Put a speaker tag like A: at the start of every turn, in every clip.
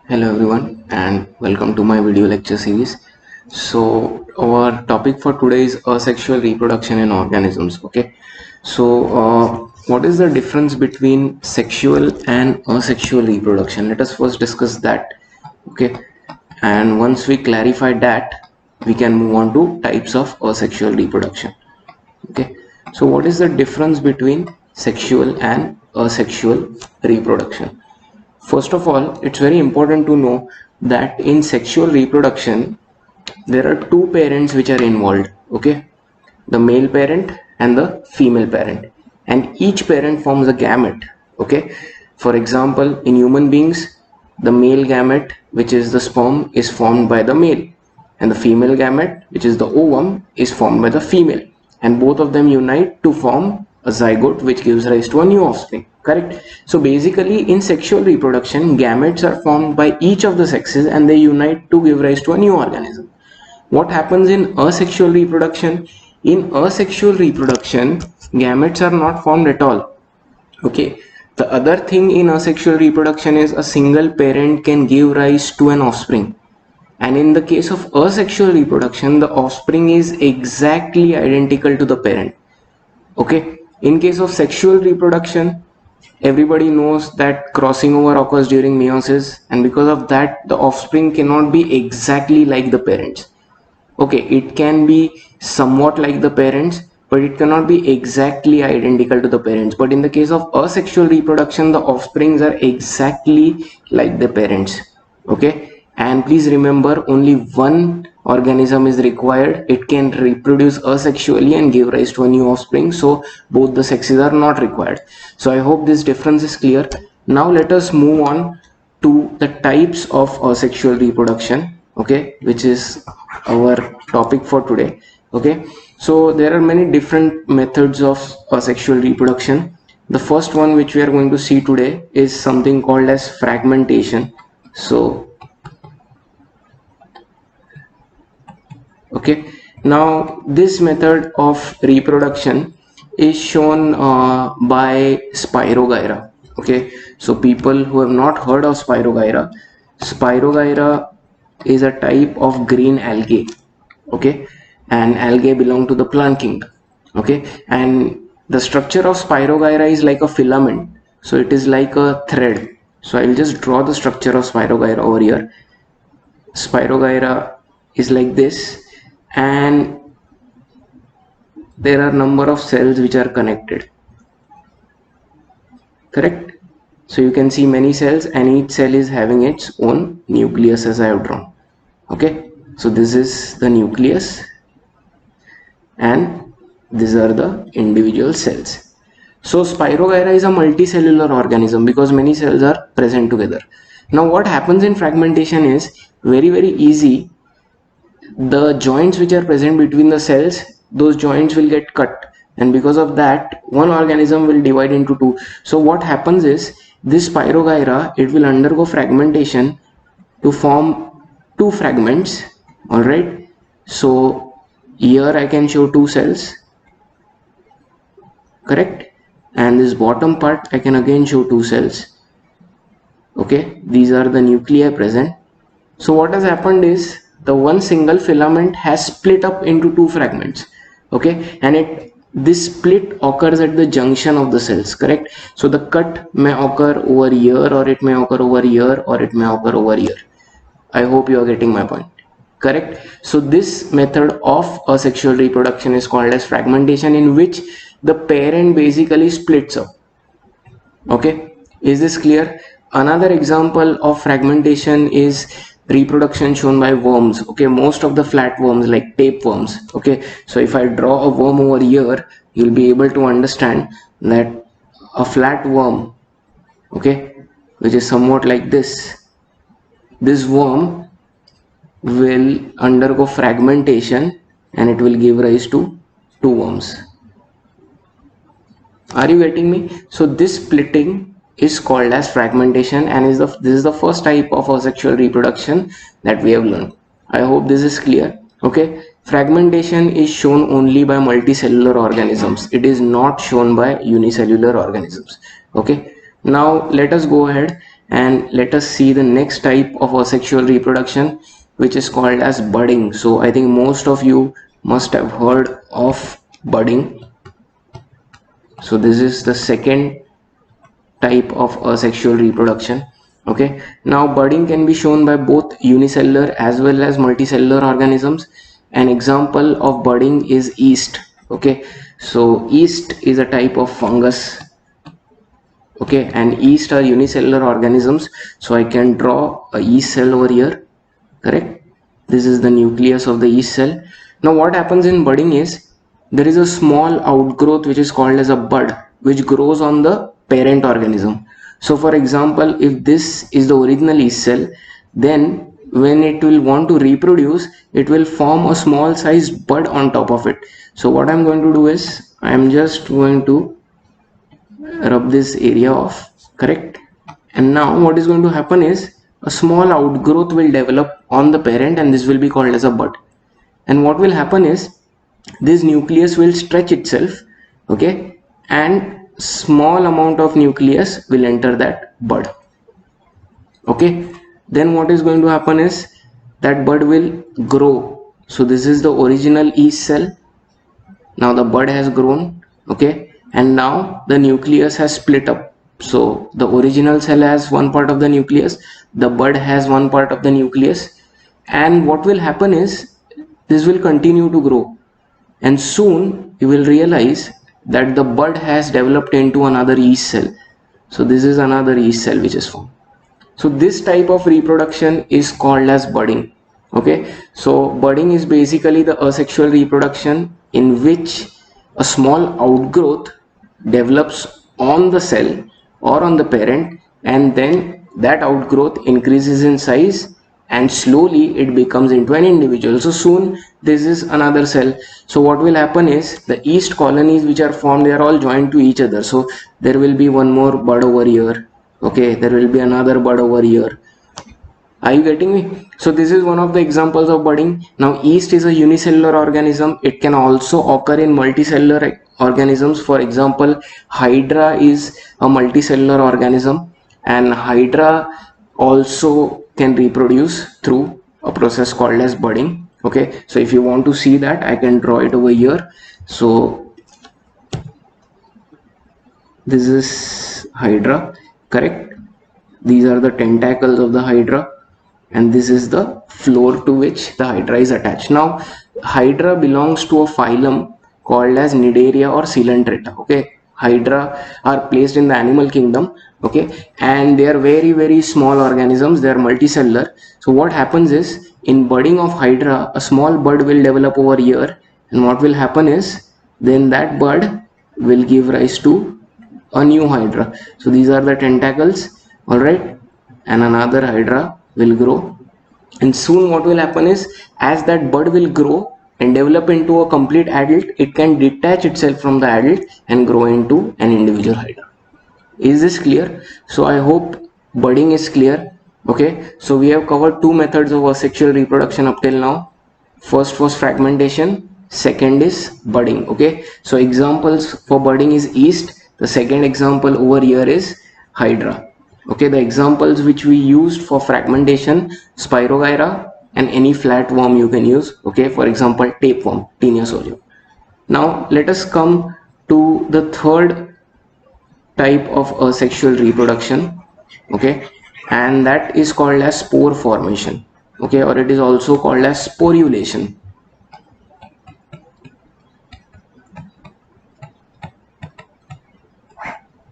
A: Hello everyone and welcome to my video lecture series. So our topic for today is asexual reproduction in organisms. Okay, so what is the difference between sexual and asexual reproduction? Let us first discuss that. Okay, and once we clarify that, we can move on to types of asexual reproduction. Okay, so what is the difference between sexual and asexual reproduction? First of all, it's very important to know that in sexual reproduction, there are two parents which are involved. Okay, the male parent and the female parent, and each parent forms a gamete. Okay, for example, in human beings, the male gamete, which is the sperm, is formed by the male, and the female gamete, which is the ovum, is formed by the female, and both of them unite to form a zygote which gives rise to a new offspring. Correct? So basically in sexual reproduction, gametes are formed by each of the sexes and they unite to give rise to a new organism. What happens in asexual reproduction? In asexual reproduction, gametes are not formed at all. Okay, the other thing in asexual reproduction is a single parent can give rise to an offspring, and in the case of asexual reproduction, the offspring is exactly identical to the parent. Okay, in case of sexual reproduction, everybody knows that crossing over occurs during meiosis, and because of that the offspring cannot be exactly like the parents. Okay, it can be somewhat like the parents, but it cannot be exactly identical to the parents. But in the case of asexual reproduction, the offsprings are exactly like the parents. Okay, and please remember, only one organism is required. It can reproduce asexually and give rise to a new offspring, so both the sexes are not required. So I hope this difference is clear. Now let us move on to the types of asexual reproduction, okay, which is our topic for today. Okay, so there are many different methods of asexual reproduction. The first one which we are going to see today is something called as fragmentation. So okay, now this method of reproduction is shown by Spirogyra. Okay, so people who have not heard of Spirogyra is a type of green algae. Okay, and algae belong to the plant kingdom. Okay, and the structure of Spirogyra is like a filament, so it is like a thread. So I will just draw the structure of Spirogyra over here. Spirogyra is like this, and there are number of cells which are connected. Correct? So you can see many cells, and each cell is having its own nucleus as I have drawn. Okay, so this is the nucleus, and these are the individual cells. So Spirogyra is a multicellular organism because many cells are present together. Now what happens in fragmentation is very easy. The joints which are present between the cells, those joints will get cut, and because of that one organism will divide into two. So what happens is, this Spirogyra, it will undergo fragmentation to form two fragments. All right, so here I can show two cells, correct, and this bottom part I can again show two cells. Okay, these are the nuclei present. So what has happened is, the one single filament has split up into two fragments. Okay, and this split occurs at the junction of the cells, correct. So the cut may occur over here, or it may occur over here, or it may occur over here. I hope you are getting my point. Correct. So this method of asexual reproduction is called as fragmentation, in which the parent basically splits up. Okay, is this clear? Another example of fragmentation is reproduction shown by worms. Okay, most of the flatworms like tapeworms. Okay, so if I draw a worm over here, you'll be able to understand that a flatworm, okay, which is somewhat like this worm will undergo fragmentation and it will give rise to two worms. Are you getting me? So this splitting is called as fragmentation, and this is the first type of asexual reproduction that we have learned. I hope this is clear. Okay, fragmentation is shown only by multicellular organisms. It is not shown by unicellular organisms. Okay, now let us go ahead And let us see the next type of asexual reproduction, which is called as budding. So I think most of you must have heard of budding. So this is the second type of asexual reproduction. Okay, now budding can be shown by both unicellular as well as multicellular organisms. An example of budding is yeast. Okay, so yeast is a type of fungus. Okay, and yeast are unicellular organisms, so I can draw a yeast cell over here. Correct, this is the nucleus of the yeast cell. Now what happens in budding is there is a small outgrowth which is called as a bud, which grows on the parent organism. So for example, if this is the original yeast cell, then when it will want to reproduce, it will form a small sized bud on top of it. So what I'm going to do is I'm just going to rub this area off. Correct, and now what is going to happen is a small outgrowth will develop on the parent, and this will be called as a bud. And what will happen is this nucleus will stretch itself. Okay, and small amount of nucleus will enter that bud. Okay, then what is going to happen is that bud will grow. So this is the original yeast cell. Now the bud has grown. Okay, and now the nucleus has split up. So the original cell has one part of the nucleus, the bud has one part of the nucleus, and what will happen is this will continue to grow, and soon you will realize that the bud has developed into another yeast cell. So this is another yeast cell which is formed. So this type of reproduction is called as budding. Okay, so budding is basically the asexual reproduction in which a small outgrowth develops on the cell or on the parent, and then that outgrowth increases in size and slowly it becomes into an individual. So soon this is another cell. So what will happen is the yeast colonies which are formed, they are all joined to each other. So there will be one more bud over here. Okay, there will be another bud over here. Are you getting me? So this is one of the examples of budding. Now yeast is a unicellular organism. It can also occur in multicellular organisms. For example, hydra is a multicellular organism, and hydra also can reproduce through a process called as budding. Okay, so if you want to see that, I can draw it over here. So this is hydra. Correct, these are the tentacles of the hydra, and this is the floor to which the hydra is attached. Now hydra belongs to a phylum called as Cnidaria or Coelenterata. Okay, hydra are placed in the animal kingdom. Okay, and they are very small organisms. They are multicellular. So what happens is in budding of hydra, a small bud will develop over here, and what will happen is then that bud will give rise to a new hydra. So these are the tentacles. All right, and another hydra will grow, and soon what will happen is as that bud will grow and develop into a complete adult, it can detach itself from the adult and grow into an individual hydra. Is this clear? So I hope budding is clear. Okay, so we have covered two methods of asexual reproduction up till now. First was fragmentation, second is budding. Okay, so examples for budding is yeast. The second example over here is hydra. Okay, the examples which we used for fragmentation, Spirogyra, and any flatworm you can use. Okay, for example, tapeworm, Taenia solium. Now let us come to the third type of asexual reproduction. Okay, and that is called as spore formation. Okay, or it is also called as sporulation.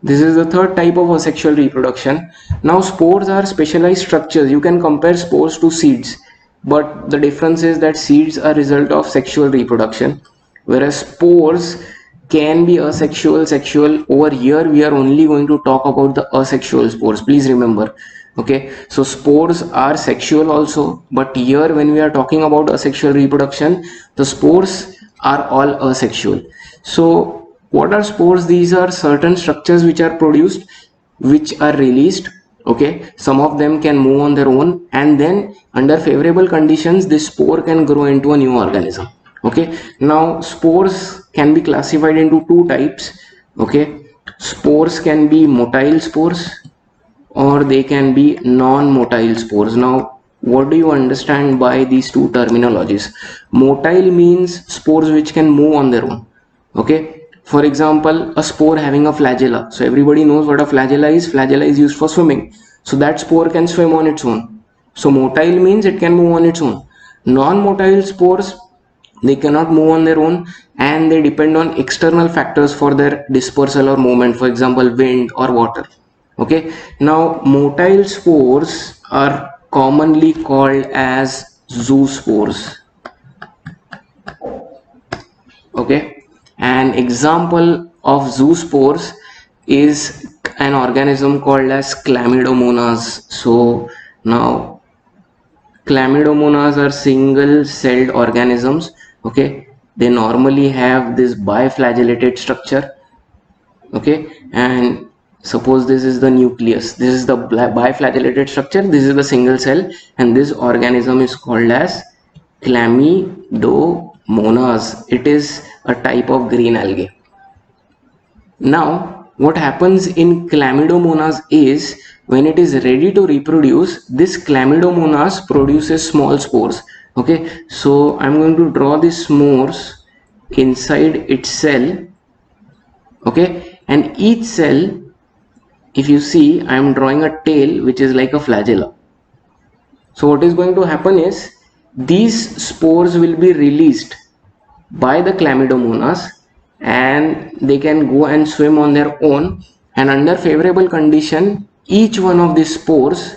A: This is the third type of asexual reproduction. Now spores are specialized structures. You can compare spores to seeds, but the difference is that seeds are result of sexual reproduction, whereas spores can be asexual, sexual. Over here we are only going to talk about the asexual spores. Please remember. Okay, so spores are sexual also, but here when we are talking about asexual reproduction, the spores are all asexual. So what are spores? These are certain structures which are produced, which are released. Okay, some of them can move on their own, and then under favorable conditions this spore can grow into a new organism. Okay, now spores can be classified into two types. Okay, spores can be motile spores or they can be non-motile spores. Now, what do you understand by these two terminologies? Motile means spores which can move on their own. Okay. For example, a spore having a flagella. So everybody knows what a flagella is. Flagella is used for swimming. So that spore can swim on its own. So motile means it can move on its own. Non-motile spores, they cannot move on their own and they depend on external factors for their dispersal or movement, for example wind or water. Okay, now motile spores are commonly called as zoospores. Okay, an example of zoospores is an organism called as Chlamydomonas. So now Chlamydomonas are single celled organisms. Okay, they normally have this biflagellated structure. Okay, and suppose this is the nucleus, this is the biflagellated structure, this is the single cell, and this organism is called as Chlamydomonas. It is a type of green algae. Now what happens in Chlamydomonas is, when it is ready to reproduce, this Chlamydomonas produces small spores. Okay, so I'm going to draw these spores inside its cell. Okay, and each cell, if you see, I am drawing a tail which is like a flagella. So what is going to happen is, these spores will be released by the Chlamydomonas and they can go and swim on their own, and under favorable condition each one of these spores,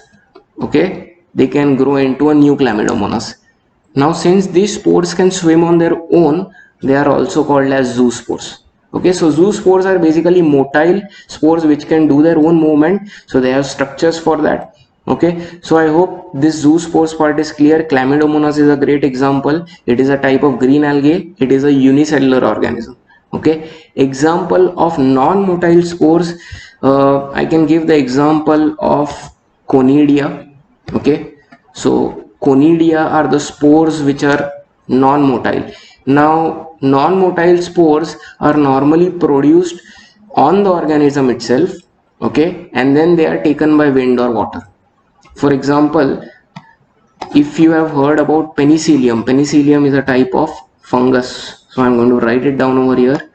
A: okay, they can grow into a new Chlamydomonas. Now since these spores can swim on their own, they are also called as zoospores. Okay, so zoospores are basically motile spores which can do their own movement, so they have structures for that. Okay, so I hope this zoospores part is clear. Chlamydomonas is a great example. It is a type of green algae. It is a unicellular organism. Okay, example of non-motile spores, I can give the example of Conidia. Okay, so Conidia are the spores which are non-motile. Now non-motile spores are normally produced on the organism itself. Okay, and then they are taken by wind or water. For example, if you have heard about penicillium, penicillium is a type of fungus. So I'm going to write it down over here.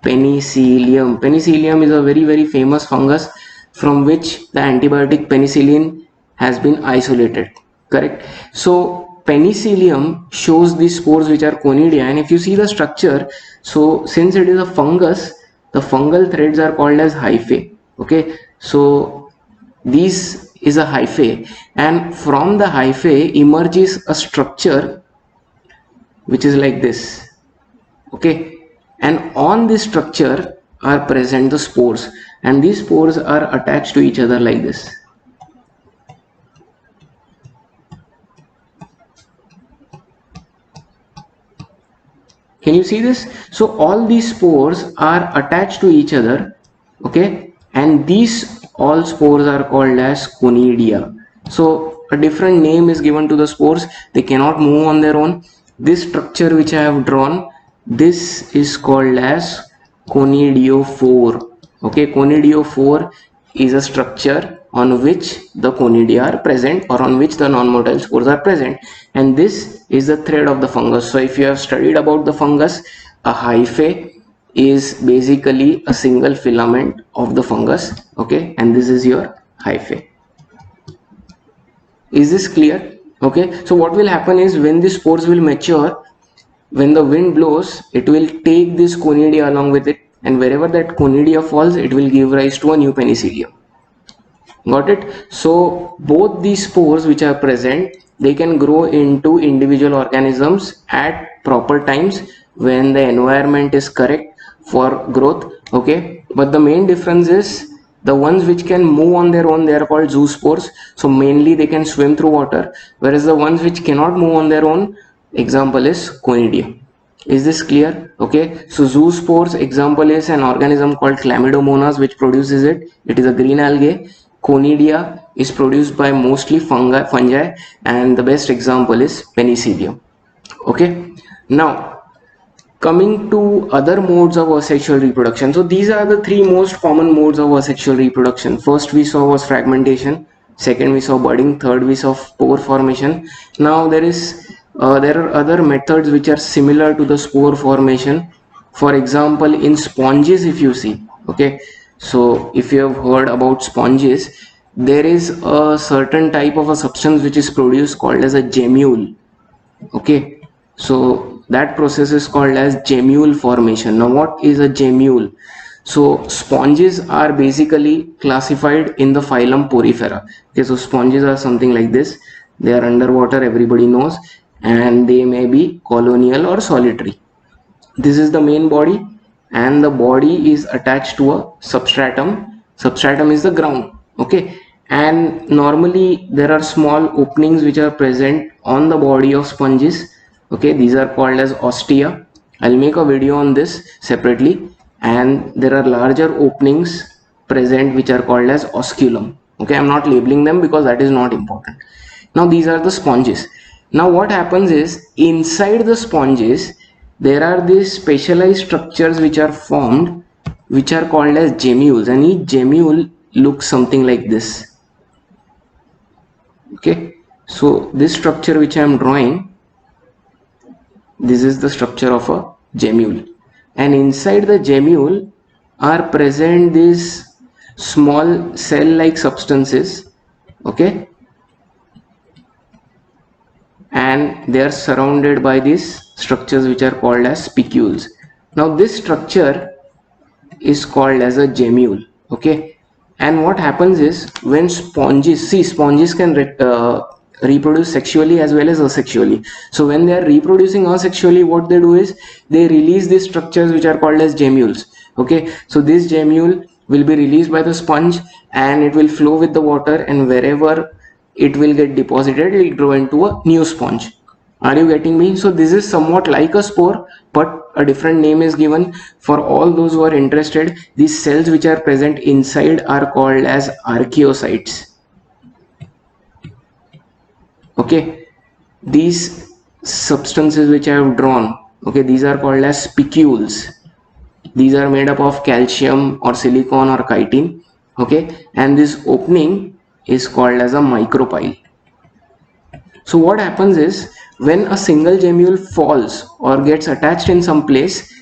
A: Penicillium. Penicillium is a very famous fungus from which the antibiotic penicillin has been isolated. Correct. So penicillium shows these spores which are conidia, and if you see the structure, so since it is a fungus, the fungal threads are called as hyphae. Okay, so these is a hyphae, and from the hyphae emerges a structure which is like this. Okay, and on this structure are present the spores, and these spores are attached to each other like this. Can you see this? So all these spores are attached to each other. Okay, and these all spores are called as conidia. So a different name is given to the spores. They cannot move on their own. This structure which I have drawn, this is called as conidiophore. Okay, conidiophore is a structure on which the conidia are present, or on which the non-motile spores are present, and this is the thread of the fungus. So if you have studied about the fungus, a hyphae is basically a single filament of the fungus. Okay, and this is your hyphae. Is this clear? Okay, so what will happen is, when the spores will mature, when the wind blows, it will take this conidia along with it, and wherever that conidia falls, it will give rise to a new penicillium. Got it? So both these spores which are present, they can grow into individual organisms at proper times when the environment is correct for growth. Okay, but the main difference is, the ones which can move on their own, they are called zoospores. So mainly they can swim through water, whereas the ones which cannot move on their own, example is conidia. Is this clear? Okay, so zoospores example is an organism called Chlamydomonas which produces it. It is a green algae. Conidia is produced by mostly fungi, and the best example is penicillium. Okay, now Coming to other modes of asexual reproduction, so these are the three most common modes of asexual reproduction. First we saw was fragmentation, second we saw budding, third we saw spore formation. Now there are other methods which are similar to the spore formation. For example, in sponges, if you see, okay, so if you have heard about sponges, there is a certain type of a substance which is produced called as a gemule. Okay, so that process is called as gemule formation. Now what is a gemule? So sponges are basically classified in the phylum Porifera. Okay, so sponges are something like this. They are underwater, everybody knows, and they may be colonial or solitary. This is the main body, and the body is attached to a substratum. Substratum is the ground. Okay, and normally there are small openings which are present on the body of sponges. Okay, these are called as ostia. I'll make a video on this separately. And there are larger openings present which are called as osculum. Okay, I'm not labeling them because that is not important. Now these are the sponges. Now what happens is, inside the sponges there are these specialized structures which are formed, which are called as gemmules, and each gemmule looks something like this. Okay, so this structure which I am drawing, this is the structure of a gemmule, and inside the gemmule are present these small cell like substances. Okay, and they are surrounded by these structures which are called as spicules. Now this structure is called as a gemmule. Okay, and what happens is, when sponges can reproduce sexually as well as asexually. So when they are reproducing asexually, what they do is they release these structures which are called as gemmules. Okay, so this gemmule will be released by the sponge and it will flow with the water, and wherever it will get deposited, it will grow into a new sponge. Are you getting me? So this is somewhat like a spore, but a different name is given. For all those who are interested, these cells which are present inside are called as archaeocytes. Okay, these substances which I have drawn, okay, these are called as spicules. These are made up of calcium or silicon or chitin. Okay, and this opening is called as a micropyle. So what happens is, when a single gemmule falls or gets attached in some place,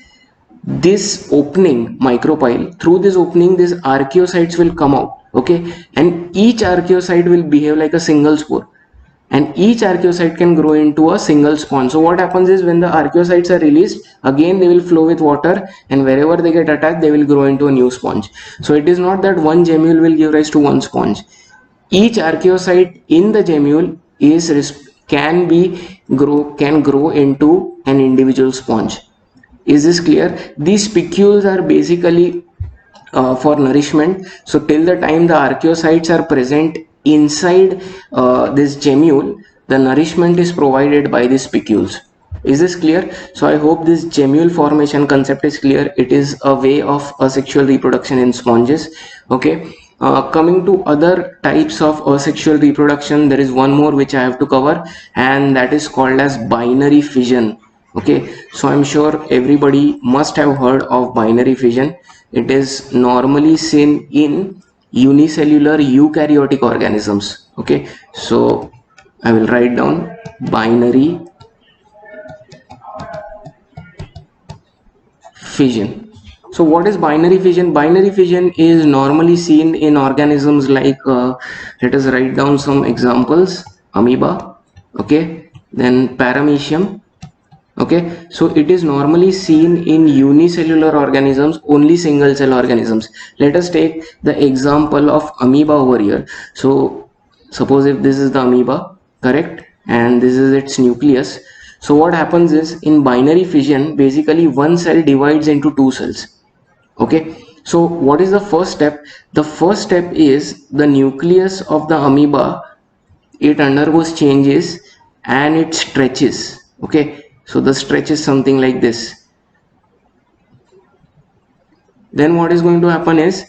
A: this opening, micropyle, through this opening these archaeocytes will come out. Okay, and each archaeocyte will behave like a single spore, and each archaeocyte can grow into a single sponge. So what happens is, when the archaeocytes are released, again they will flow with water, and wherever they get attached, they will grow into a new sponge. So it is not that one gemmule will give rise to one sponge. Each archaeocyte in the gemmule can grow into an individual sponge. Is this clear? These spicules are basically for nourishment. So till the time the archaeocytes are present inside this gemmule, the nourishment is provided by these spicules. Is this clear? So I hope this gemmule formation concept is clear. It is a way of asexual reproduction in sponges. Okay, coming to other types of asexual reproduction, there is one more which I have to cover, and that is called as binary fission. Okay, so I'm sure everybody must have heard of binary fission. It is normally seen in unicellular eukaryotic organisms. Okay, so I will write down binary fission. So what is binary fission? Binary fission is normally seen in organisms like let us write down some examples. Amoeba, okay, then paramecium. Okay, so it is normally seen in unicellular organisms, only single cell organisms. Let us take the example of amoeba over here. So suppose if this is the amoeba, correct, and this is its nucleus. So what happens is, in binary fission, basically one cell divides into two cells. Okay, so what is the first step? The first step is, the nucleus of the amoeba, it undergoes changes and it stretches. Okay, so the stretch is something like this. Then what is going to happen is,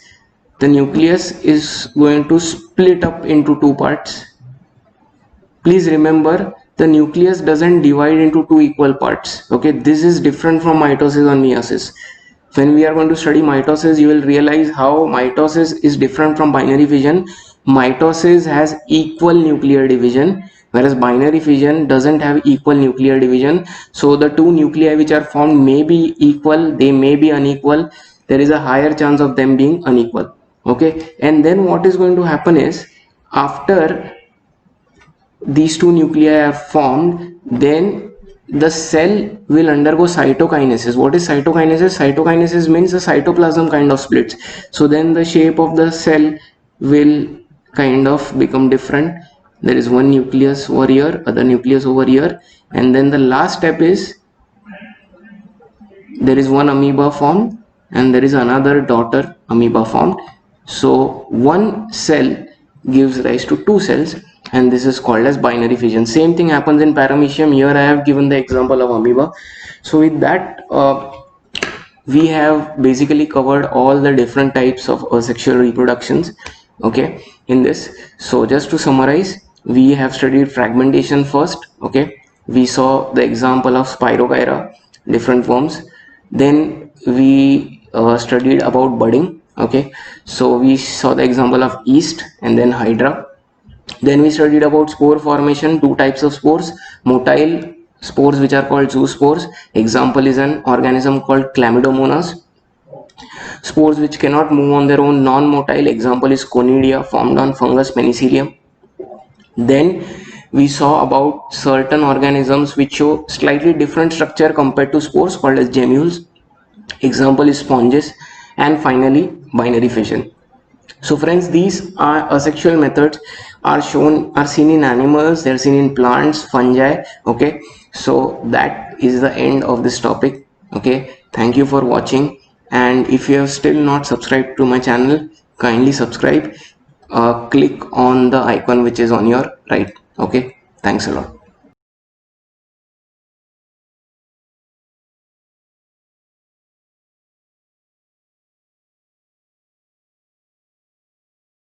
A: the nucleus is going to split up into two parts. Please remember, the nucleus doesn't divide into two equal parts. Okay, this is different from mitosis or meiosis. When we are going to study mitosis, you will realize how mitosis is different from binary fission. Mitosis has equal nuclear division, whereas binary fission doesn't have equal nuclear division. So the two nuclei which are formed may be equal, they may be unequal. There is a higher chance of them being unequal. Okay, and then what is going to happen is, after these two nuclei are formed, then the cell will undergo cytokinesis. What is cytokinesis? Cytokinesis means the cytoplasm kind of splits. So then the shape of the cell will kind of become different. There is one nucleus over here, other nucleus over here, and then the last step is there is one amoeba formed and there is another daughter amoeba formed. So one cell gives rise to two cells, and this is called as binary fission. Same thing happens in paramecium. Here I have given the example of amoeba. So with that, we have basically covered all the different types of asexual reproductions, okay, in this. So just to summarize, we have studied fragmentation first. Okay, we saw the example of Spirogyra, different forms. Then we studied about budding. Okay, so we saw the example of yeast and then hydra. Then we studied about spore formation, two types of spores: motile spores which are called zoospores. Example is an organism called Chlamydomonas. Spores which cannot move on their own, non-motile. Example is Conidia, formed on fungus Penicillium. Then we saw about certain organisms which show slightly different structure compared to spores, called as gemmules. Example is sponges. And finally, binary fission. So friends, these are asexual methods are seen in animals, they're seen in plants, fungi. Okay, so that is the end of this topic. Okay, thank you for watching, and if you have still not subscribed to my channel, kindly subscribe. Click on the icon which is on your right. Okay, thanks a lot.